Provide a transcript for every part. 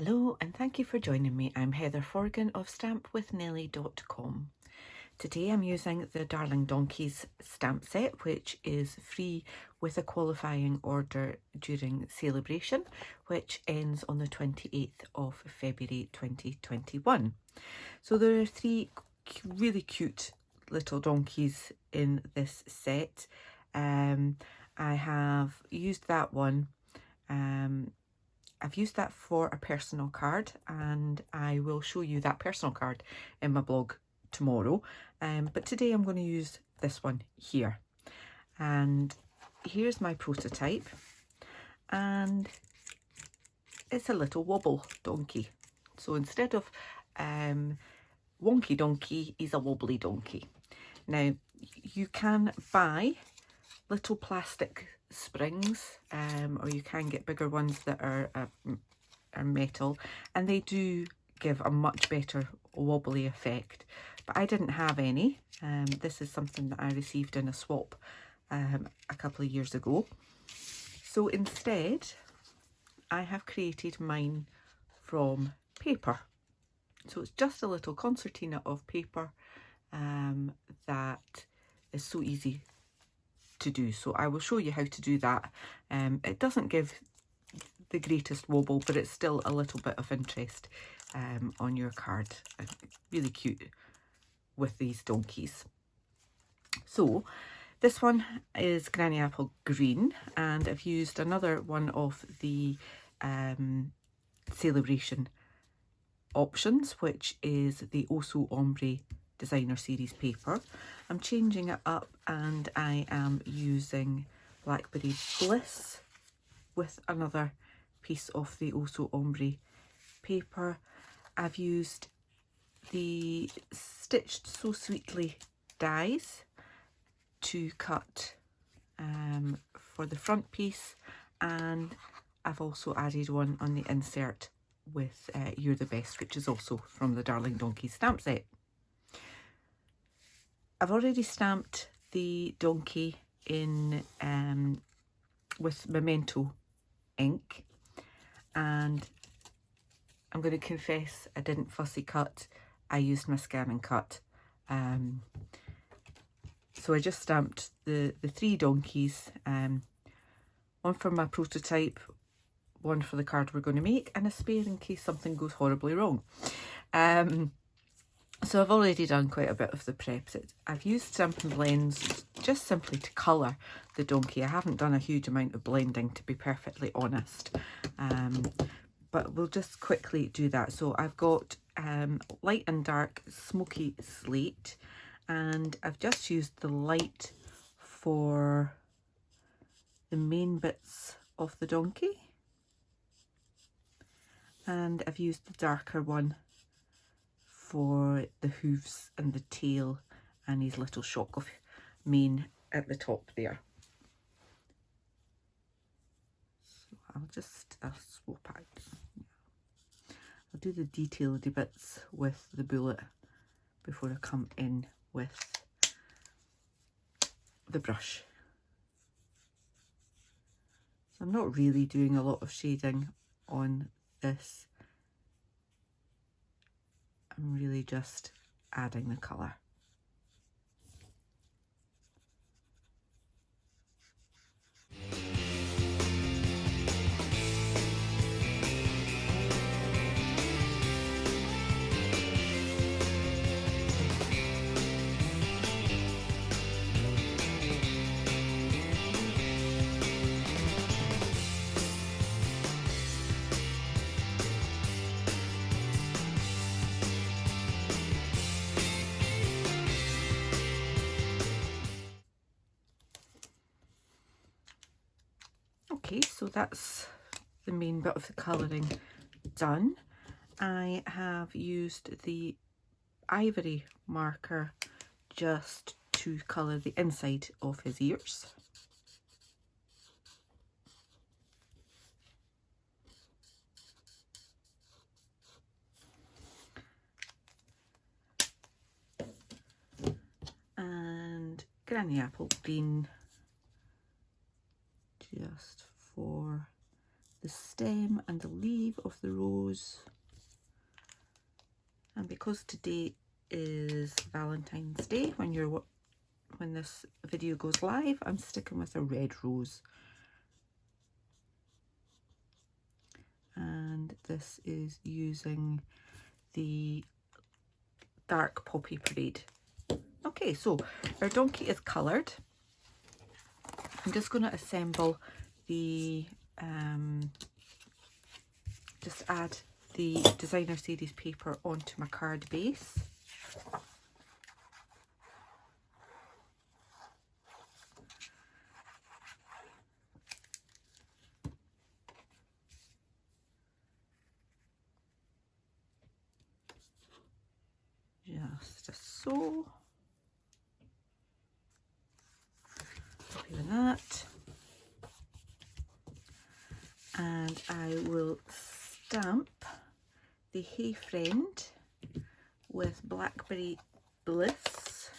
Hello and thank you for joining me. I'm Heather Forgan of stampwithnellie.com. Today I'm using the Darling Donkeys stamp set, which is free with a qualifying order during Sale-A-Bration, which ends on the 28th of February 2021. So there are three really cute little donkeys in this set. I have used that one. I've used that for a personal card, and I will show you that personal card in my blog tomorrow. But today I'm going to use this one here. And here's my prototype. And it's a little wobble donkey. So instead of wonky donkey, he's a wobbly donkey. Now, you can buy little plastic springs, or you can get bigger ones that are metal, and they do give a much better wobbly effect, but I didn't have any. This is something that I received in a swap a couple of years ago. So instead I have created mine from paper. So it's just a little concertina of paper that is so easy to do. So I will show you how to do that. It doesn't give the greatest wobble, but it's still a little bit of interest on your card. Really cute with these donkeys. So this one is Granny Apple Green, and I've used another one of the Sale-A-Bration options, which is the Also Ombre Designer Series paper. I'm changing it up and I am using Blackberry Bliss with another piece of the Also Ombre paper. I've used the Stitched So Sweetly dies to cut for the front piece, and I've also added one on the insert with You're the Best, which is also from the Darling Donkey stamp set. I've already stamped the donkey in with Memento ink, and I'm going to confess I didn't fussy cut. I used my scan and cut. So I just stamped the three donkeys, one for my prototype, one for the card we're going to make, and a spare in case something goes horribly wrong. So I've already done quite a bit of the prep. I've used Stampin' Blends just simply to colour the donkey. I haven't done a huge amount of blending, to be perfectly honest. But we'll just quickly do that. So I've got light and dark smoky slate, and I've just used the light for the main bits of the donkey, and I've used the darker one for the hooves and the tail and his little shock of mane at the top there. So I'll swap out. I'll do the detailed bits with the bullet before I come in with the brush. So I'm not really doing a lot of shading on this. I'm really just adding the colour. Okay, so that's the main bit of the colouring done. I have used the ivory marker just to colour the inside of his ears. And Granny Apple Green just for the stem and the leaf of of the rose. And because today is Valentine's Day, when this video goes live, I'm sticking with a red rose. And this is using the Dark Poppy Parade. Okay, so our donkey is coloured. I'm just going to assemble the, just add the designer series paper onto my card base. Just a so. Happy with that. And I will stamp the Hey Friend with Blackberry Bliss.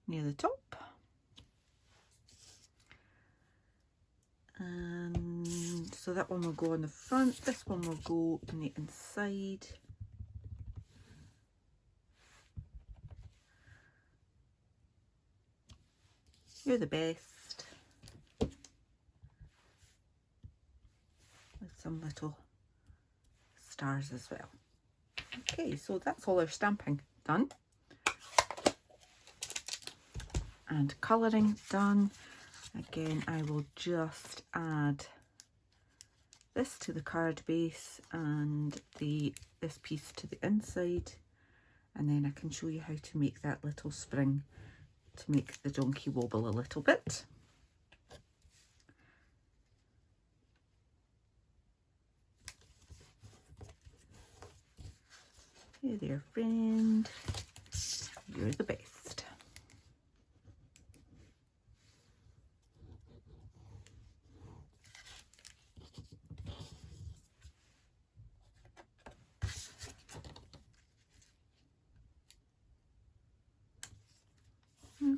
Near the top. And so that one will go on the front, this one will go on the inside. You're the best. With some little stars as well. Okay, so that's all our stamping done. And colouring done. Again, I will just add this to the card base and this piece to the inside, and then I can show you how to make that little spring to make the donkey wobble a little bit. Hey there, friend. You're the best.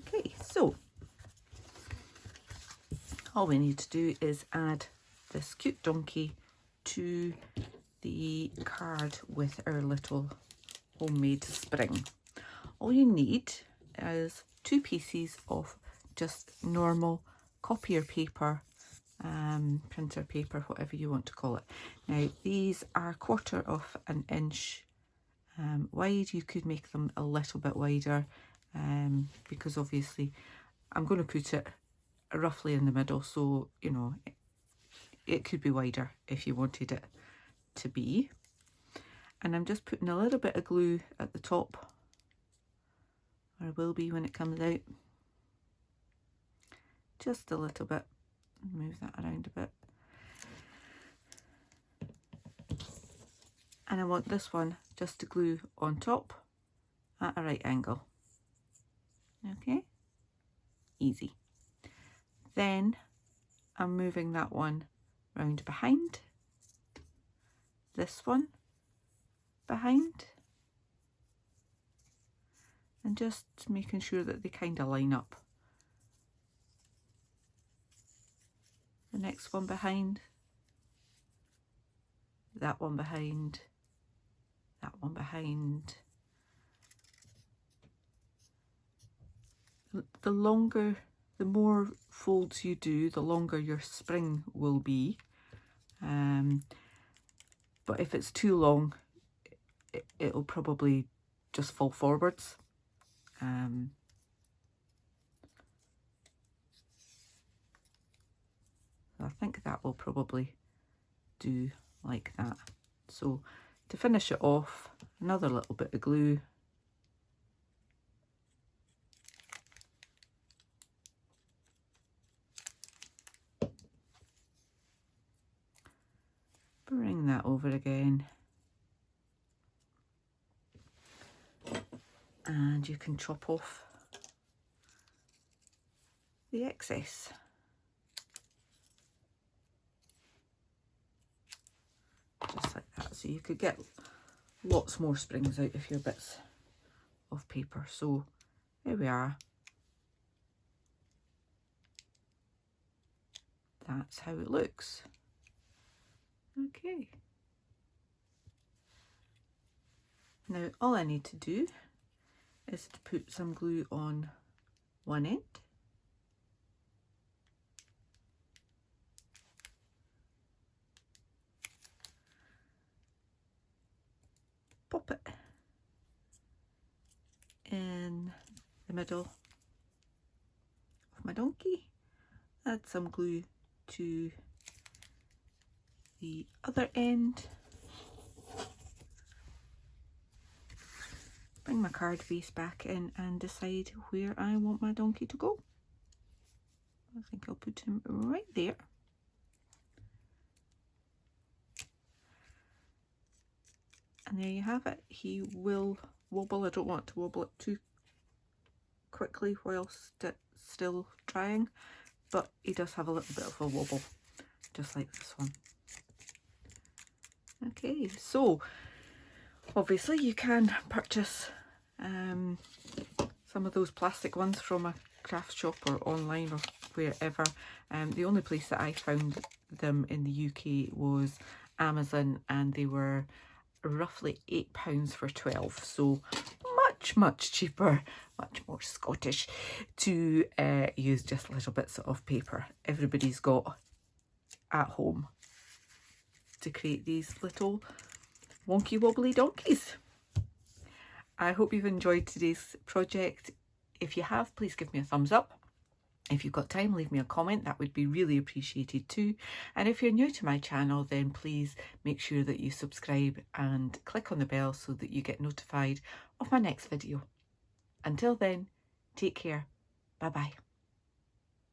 Okay, so all we need to do is add this cute donkey to the card with our little homemade spring. All you need is 2 pieces of just normal copier paper, printer paper, whatever you want to call it. Now these are 1/4 of an inch wide. You could make them a little bit wider, because obviously I'm going to put it roughly in the middle, so you know it could be wider if you wanted it to be. And I'm just putting a little bit of glue at the top, or will be when it comes out, just a little bit. Move that around a bit. And I want this one just to glue on top at a right angle. Okay, easy. Then I'm moving that one round behind, this one behind, and just making sure that they kind of line up. The next one behind, that one behind, that one behind. The more folds you do, the longer your spring will be. But if it's too long, it'll probably just fall forwards. I think that will probably do like that. So to finish it off, another little bit of glue. Bring that over again. And you can chop off the excess. Just like that. So you could get lots more springs out of your bits of paper. So there we are. that's how it looks. Okay. Now all I need to do is to put some glue on one end. Pop it in the middle of my donkey. Add some glue to the other end. Bring my card base back in and decide where I want my donkey to go. I think I'll put him right there. And there you have it. He will wobble. I don't want to wobble it too quickly whilst it's still drying, but he does have a little bit of a wobble, just like this one. Okay, so obviously you can purchase some of those plastic ones from a craft shop or online or wherever. The only place that I found them in the UK was Amazon, and they were roughly £8 for 12, so much cheaper, much more Scottish to use just little bits of paper everybody's got at home to create these little wonky wobbly donkeys. I hope you've enjoyed today's project. If you have, please give me a thumbs up. If you've got time, leave me a comment. That would be really appreciated too. And if you're new to my channel, then please make sure that you subscribe and click on the bell so that you get notified of my next video. Until then, take care. Bye bye.